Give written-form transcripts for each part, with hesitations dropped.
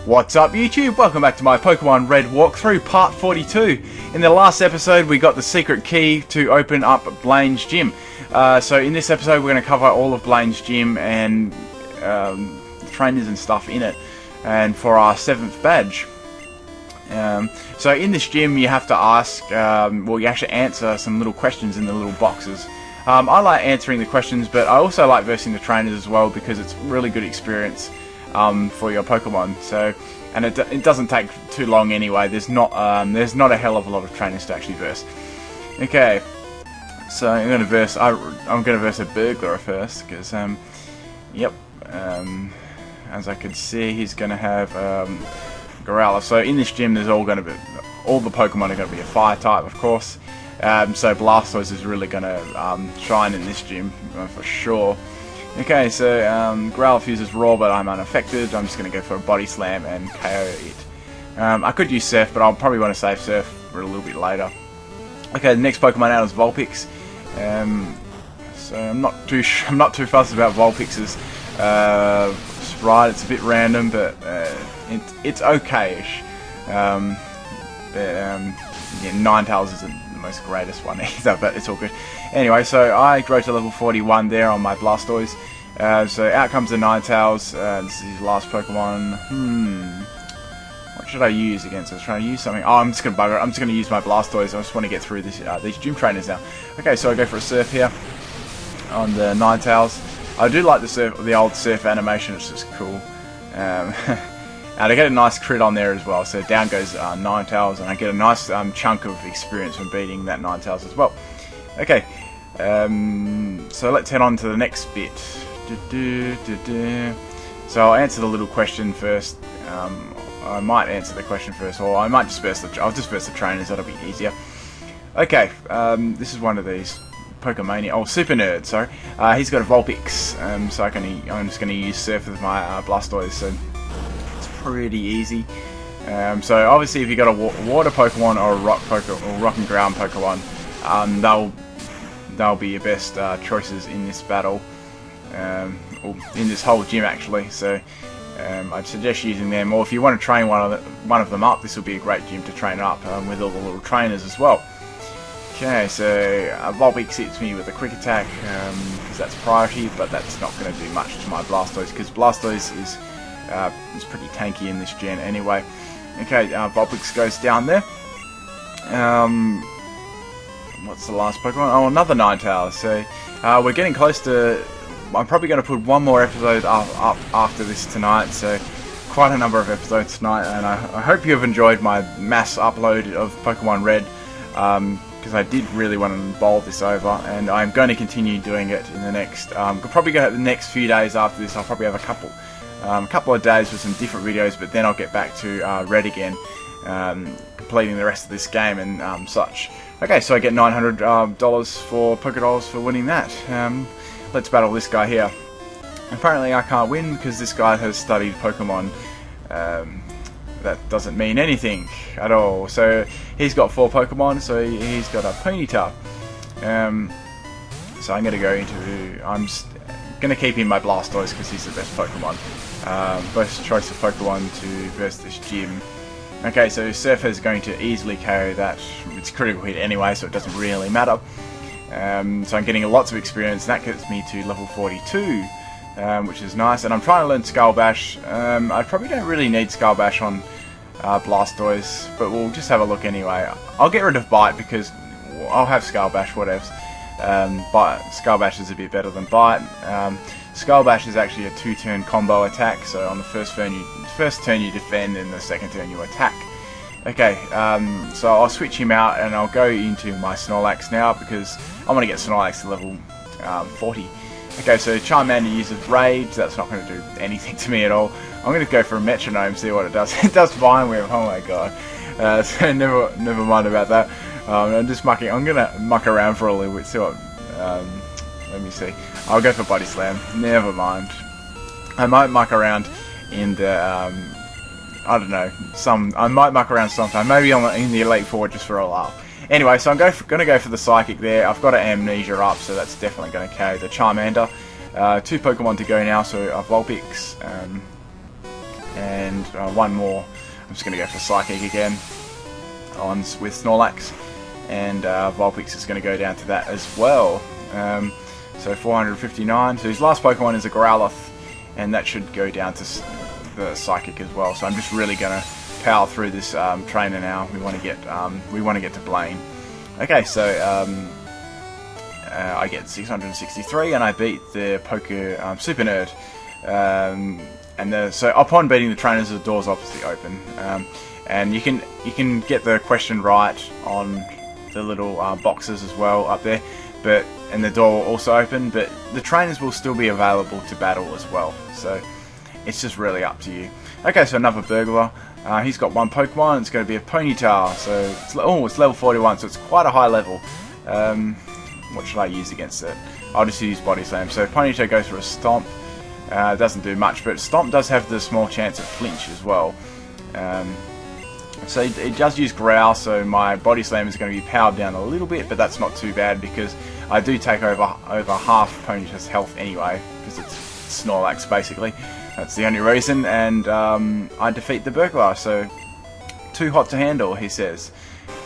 What's up YouTube? Welcome back to my Pokemon Red walkthrough, part 42. In the last episode we got the secret key to open up Blaine's gym. So in this episode we're going to cover all of Blaine's gym and trainers and stuff in it. And for our 7th badge. So in this gym you have to ask, well you actually answer some little questions in the little boxes. I like answering the questions, but I also like versing the trainers as well because it's really good experience for your Pokemon. So, and it doesn't take too long anyway. There's not a hell of a lot of trainers to actually verse. Okay, so I'm going to verse a burglar first because yep, as I could see he's going to have Gorilla. So in this gym there's all the Pokemon are going to be a fire type, of course. So Blastoise is really going to shine in this gym for sure. Okay, so Growlithe uses Roar, but I'm unaffected. I'm just going to go for a Body Slam and KO it. I could use Surf, but I'll probably want to save Surf for a little bit later. Okay, the next Pokemon out is Vulpix. So I'm not too fussed about Vulpix's sprite. It's a bit random, but it's okay-ish. Yeah, Ninetales isn't the most greatest one either, but it's all good. Anyway, so I grow to level 41 there on my Blastoise. So out comes the Ninetales. This is his last Pokemon. What should I use against? I was trying to use something. Oh, I'm just going to bugger it. I'm just going to use my Blastoise. I just want to get through this, these gym trainers now. Okay, so I go for a Surf here on the Ninetales. I do like the old Surf animation. It's just cool. And I get a nice crit on there as well. So down goes Ninetales, and I get a nice chunk of experience from beating that Ninetales as well. Okay, so let's head on to the next bit. So I'll answer the little question first. I might answer the question first, or I might just I'll just verse the trainers. That'll be easier. Okay, this is one of these Pokemania. Oh, Super Nerd. Sorry, he's got a Vulpix. So I'm just going to use Surf with my Blastoise. So it's pretty easy. So obviously, if you got a water Pokemon or a rock and ground Pokemon, they'll be your best choices in this battle, or in this whole gym actually. So I'd suggest using them, or if you want to train one of them up, this will be a great gym to train up with all the little trainers as well. Okay, so Vulpix hits me with a quick attack because that's priority, but that's not going to do much to my Blastoise because Blastoise is pretty tanky in this gen anyway. Okay, Vulpix goes down there. What's the last Pokemon? Oh, another Ninetales. So we're getting close to. I'm probably going to put one more episode up after this tonight. So quite a number of episodes tonight, and I hope you have enjoyed my mass upload of Pokemon Red, because I did really want to bowl this over, and I'm going to continue doing it in the next. Probably go the next few days after this. I'll probably have a couple of days with some different videos, but then I'll get back to Red again, completing the rest of this game and such. Okay, so I get $900 for Pokédollars for winning that. Let's battle this guy here. Apparently I can't win because this guy has studied Pokemon. That doesn't mean anything at all. So he's got 4 Pokemon, so he's got a Ponyta. So I'm going to keep him my Blastoise because he's the best Pokemon. Best choice of Pokemon to verse this gym. Okay, so Surf is going to easily carry that. It's critical hit anyway, so it doesn't really matter. So I'm getting lots of experience, and that gets me to level 42, which is nice. And I'm trying to learn Skull Bash. I probably don't really need Skull Bash on Blastoise, but we'll just have a look anyway. I'll get rid of Bite because I'll have Skull Bash, whatevs. Skull Bash is a bit better than Bite. Skull Bash is actually a 2-turn combo attack, so on the first turn you defend, and the second turn you attack. Okay, so I'll switch him out, and I'll go into my Snorlax now, because I want to get Snorlax to level 40. Okay, so Charmander uses Rage. That's not going to do anything to me at all. I'm going to go for a Metronome, see what it does. It does fine with, oh my god. So never mind about that. I'm going to muck around for a little bit, see what, let me see. I'll go for Body Slam, never mind. I might muck around in the, I don't know, I might muck around sometime, maybe in the Elite Four just for a laugh. Anyway, so I'm going to go for the Psychic there. I've got an Amnesia up, so that's definitely going to carry the Charmander. 2 Pokemon to go now, so a Vulpix. and one more. I'm just going to go for Psychic again with Snorlax, and Vulpix is going to go down to that as well. So 459. So his last Pokemon is a Growlithe, and that should go down to the Psychic as well. So I'm just really going to power through this trainer now. We want to get to Blaine. Okay, so I get 663, and I beat the Super Nerd. So upon beating the trainers, the doors obviously open, and you can get the question right on the little boxes as well up there, and the door will also open, but the trainers will still be available to battle as well. So it's just really up to you. Okay, so another burglar. He's got one Pokemon. It's going to be a Ponyta. So it's level 41, so it's quite a high level. What should I use against it? I'll just use Body Slam. So Ponyta goes for a Stomp. Doesn't do much, but Stomp does have the small chance of flinch as well. So it does use Growl, so my Body Slam is going to be powered down a little bit, but that's not too bad because I do take over half Ponyta's health anyway, because it's Snorlax basically. That's the only reason, and I defeat the burglar, so too hot to handle, he says.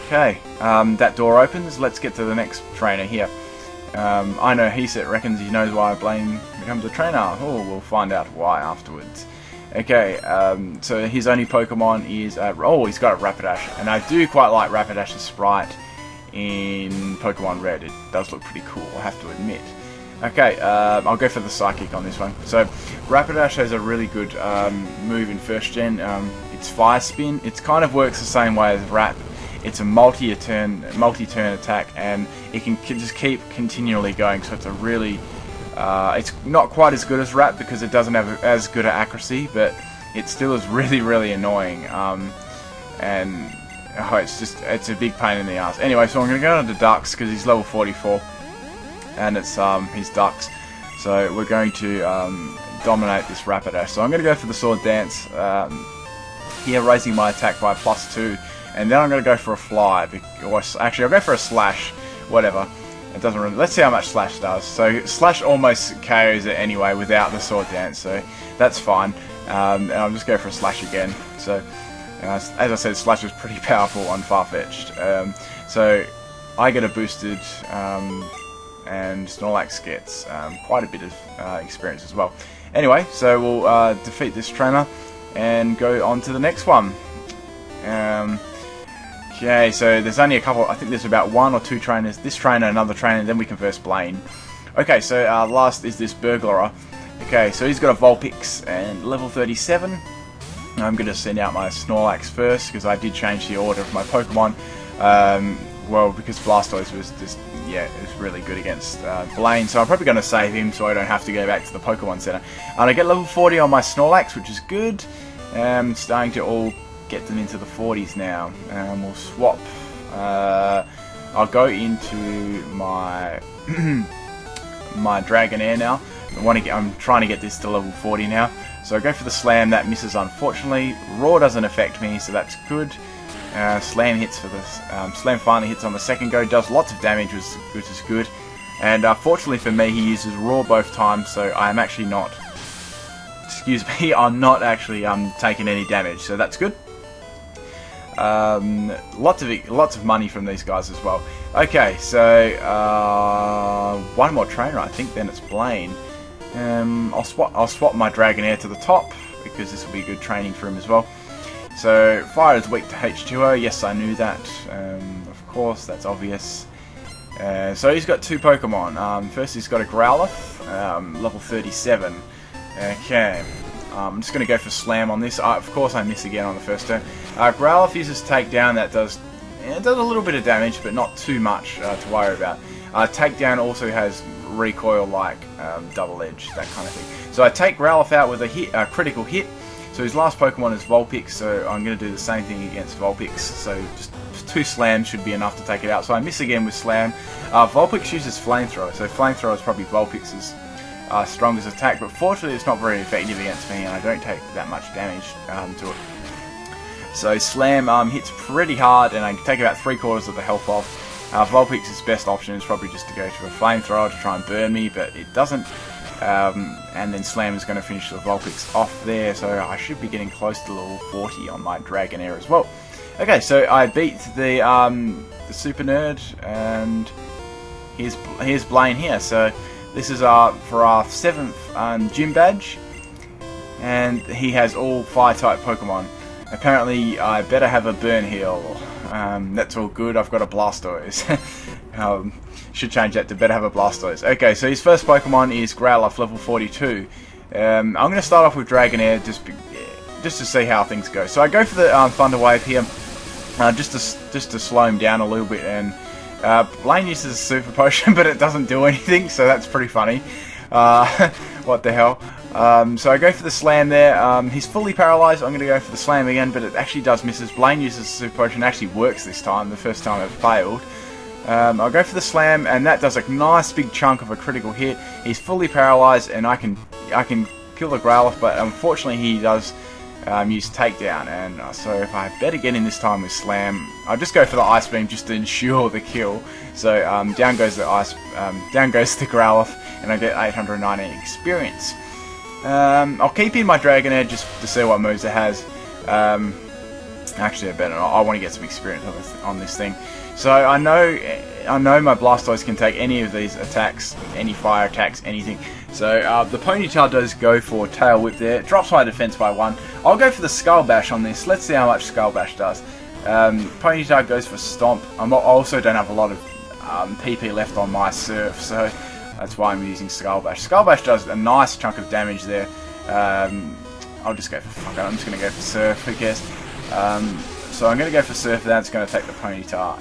Okay, that door opens. Let's get to the next trainer here. I know reckons he knows why Blaine becomes a trainer. Oh, we'll find out why afterwards. Okay, so his only Pokemon is... he's got a Rapidash, and I do quite like Rapidash's sprite in Pokemon Red. It does look pretty cool, I have to admit. Okay, I'll go for the Psychic on this one. So, Rapidash has a really good move in first gen. It's Fire Spin. It kind of works the same way as Rap. It's a multi-turn attack, and it can just keep continually going. So it's a really, it's not quite as good as Rap because it doesn't have as good an accuracy, but it still is really, really annoying. It's a big pain in the ass. Anyway, so I'm going to go into Ducks because he's level 44, and it's his Ducks. So we're going to dominate this Rapidash. So I'm going to go for the Sword Dance here, raising my attack by +2. And then I'm going to go for a Fly, or actually I'll go for a Slash, whatever. It doesn't really, let's see how much Slash does. So Slash almost KOs it anyway without the Sword Dance, so that's fine. And I'll just go for a Slash again. So as I said, Slash is pretty powerful on Farfetch'd. So I get a boosted, and Snorlax gets quite a bit of experience as well. Anyway, so we'll defeat this trainer and go on to the next one. Okay, so there's only a couple, I think there's about 1 or 2 trainers, this trainer, another trainer, then we can verse Blaine. Okay, so last is this Burglar. Okay, so he's got a Vulpix and level 37. I'm going to send out my Snorlax first, because I did change the order of my Pokemon. Well, because Blastoise was just, it was really good against Blaine, so I'm probably going to save him so I don't have to go back to the Pokemon Center. And I get level 40 on my Snorlax, which is good. Starting to all get them into the 40s now. We'll swap. I'll go into my my Dragonair now. I'm trying to get this to level 40 now. So I go for the Slam. That misses, unfortunately. Roar doesn't affect me, so that's good. Slam hits for this. Slam finally hits on the second go. Does lots of damage, which is good. And fortunately for me, he uses Roar both times, so I am actually not. Excuse me, I'm not actually taking any damage, so that's good. Lots of money from these guys as well. Okay, so one more trainer, I think. Then it's Blaine. I'll swap my Dragonair to the top because this will be good training for him as well. So Fire is weak to H2O. Yes, I knew that. Of course, that's obvious. So he's got 2 Pokemon. First, he's got a Growlithe, level 37. Okay. I'm just going to go for Slam on this. Of course I miss again on the first turn. Growlithe uses Takedown. That does a little bit of damage, but not too much to worry about. Takedown also has recoil-like double edge, that kind of thing. So I take Growlithe out with a critical hit. So his last Pokemon is Vulpix, so I'm going to do the same thing against Vulpix. So just 2 slams should be enough to take it out. So I miss again with Slam. Vulpix uses Flamethrower, so Flamethrower is probably Vulpix's strongest attack, but fortunately it's not very effective against me, and I don't take that much damage to it. So Slam hits pretty hard, and I take about 3/4 of the health off. Vulpix's best option is probably just to go to a Flamethrower to try and burn me, but it doesn't and then Slam is going to finish the Vulpix off there, so I should be getting close to level 40 on my Dragonair as well. Okay, so I beat the Super Nerd, and here's Blaine here. So this is for our 7th gym badge, and he has all Fire-type Pokemon. Apparently, I better have a Burn Heal. That's all good. I've got a Blastoise. Should change that to better have a Blastoise. Okay, so his first Pokemon is Growlithe, level 42. I'm going to start off with Dragonair just to see how things go. So I go for the Thunder Wave here, just to slow him down a little bit. And Blaine uses a Super Potion, but it doesn't do anything, so that's pretty funny. What the hell? So I go for the Slam there. He's fully paralysed. I'm going to go for the Slam again, but it actually does misses. Blaine uses a Super Potion. It actually works this time. The first time it failed. I'll go for the Slam, and that does a nice big chunk of a critical hit. He's fully paralysed, and I can kill the Growlithe, but unfortunately he does use Takedown, and so if I better get in this time with Slam, I'll just go for the Ice Beam just to ensure the kill. So down goes the Growlithe, and I get 890 experience. I'll keep in my Dragonair just to see what moves it has. Actually, I want to get some experience on this thing. So I know my Blastoise can take any of these attacks, any fire attacks, anything. So the Ponytail does go for Tail Whip there. It drops my defense by 1. I'll go for the Skull Bash on this. Let's see how much Skull Bash does. Ponytail goes for Stomp. I also don't have a lot of PP left on my Surf, so that's why I'm using Skull Bash. Skull Bash does a nice chunk of damage there. I'll just go for fuck it. I'm just going to go for Surf. Who cares? So I'm going to go for Surf. That's going to take the Ponytail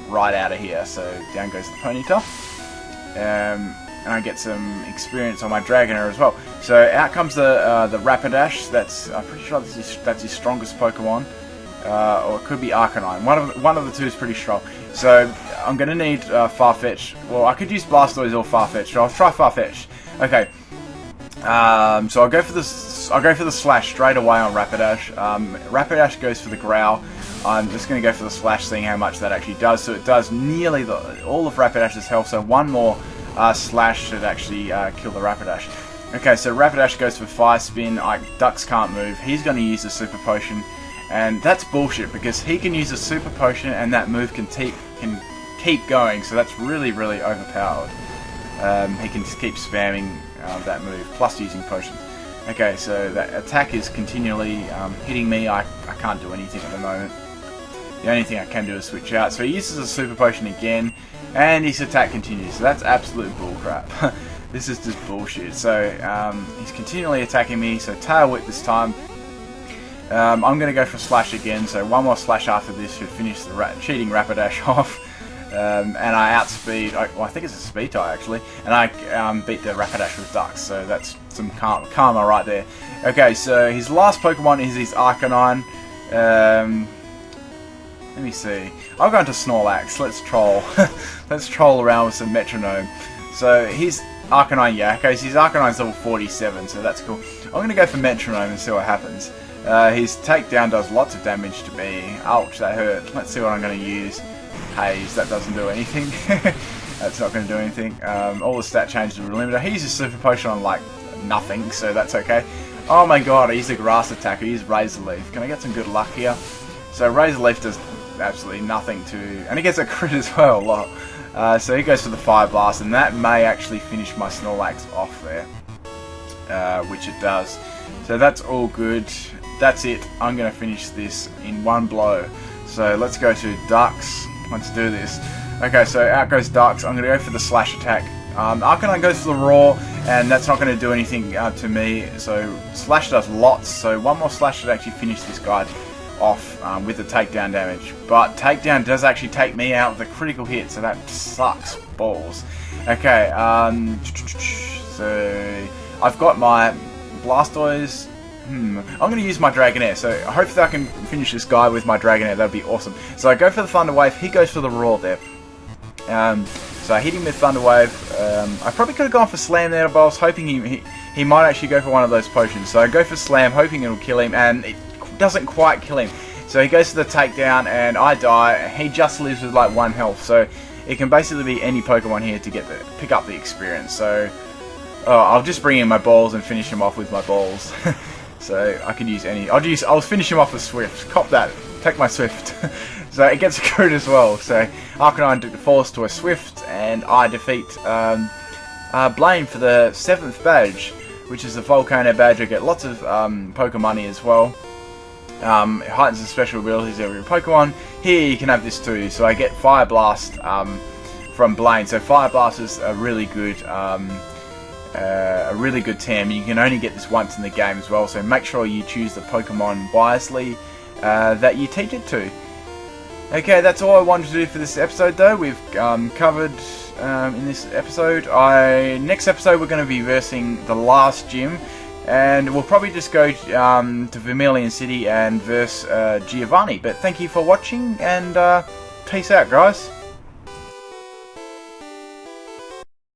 right out of here. So down goes the Ponytail. And I get some experience on my Dragonair as well. So out comes the Rapidash. I'm pretty sure that's his strongest Pokemon, or it could be Arcanine. One of the two is pretty strong. So I'm gonna need Farfetch. Well, I could use Blastoise or Farfetch. So I'll try Farfetch. Okay. So I'll go for the Slash straight away on Rapidash. Rapidash goes for the Growl. I'm just going to go for the Slash, seeing how much that actually does. So it does nearly all of Rapidash's health. So one more Slash should actually kill the Rapidash. Okay, so Rapidash goes for Fire Spin. Ducks can't move. He's going to use a Super Potion, and that's bullshit because he can use a Super Potion and that move can keep going. So that's really, really overpowered. He can just keep spamming that move plus using potions. Okay, so that attack is continually hitting me. I can't do anything at the moment. The only thing I can do is switch out. So he uses a Super Potion again, and his attack continues. So that's absolute bullcrap. This is just bullshit. So he's continually attacking me. So Tail Whip this time. I'm going to go for Slash again. So one more Slash after this should finish the cheating Rapidash off. And I outspeed. I think it's a speed tie actually, and I beat the Rapidash with Ducks. So that's some karma right there. Okay, so his last Pokemon is his Arcanine. Let me see. I'll go into Snorlax. Let's troll. Let's troll around with some Metronome. So his Arcanine, yeah, okay, so his Arcanine's level 47, so that's cool. I'm going to go for Metronome and see what happens. His Takedown does lots of damage to me. Ouch, that hurt. Let's see what I'm going to use. Haze, that doesn't do anything. That's not going to do anything. All the stat changes are limiter. He uses Super Potion on like nothing, so that's okay. Oh my god, I used a Grass attack. I used Razor Leaf. Can I get some good luck here? So Razor Leaf does absolutely nothing to... And he gets a crit as well, a lot. So he goes for the Fire Blast, and that may actually finish my Snorlax off there. Which it does. So that's all good. That's it. I'm going to finish this in one blow. So let's go to Ducks. Let's do this. Okay, so out goes Ducks. I'm going to go for the Slash attack. Arcanine goes for the Roar, and that's not going to do anything to me. So Slash does lots. So one more Slash should actually finish this guy off with the takedown damage. But takedown does actually take me out with a critical hit, so that sucks balls. Okay, so I've got my Blastoise. I'm going to use my Dragonair, so hopefully I can finish this guy with my Dragonair. That'd be awesome. So I go for the Thunder Wave, he goes for the Roar there. So I hit him with Thunder Wave. I probably could have gone for Slam there, but I was hoping he might actually go for one of those potions. So I go for Slam, hoping it'll kill him, and it doesn't quite kill him. So he goes for the takedown, and I die. He just lives with like 1 health, so it can basically be any Pokemon here to pick up the experience. So I'll just bring in my balls and finish him off with my balls. So I could use any. I'll finish him off with Swift. Cop that. Take my Swift. So it gets a crit as well. So Arcanine falls to a Swift, and I defeat Blaine for the 7th badge, which is the Volcano badge. I get lots of Poké Money as well. It heightens the special abilities of every Pokemon. Here you can have this too. So I get Fire Blast from Blaine. So Fire Blast is a really good TM. You can only get this once in the game as well. So make sure you choose the Pokemon wisely that you teach it to. Okay, that's all I wanted to do for this episode though. We've covered in this episode. Next episode we're going to be versing the last gym, and we'll probably just go to Vermilion City and verse Giovanni. But thank you for watching, and peace out, guys.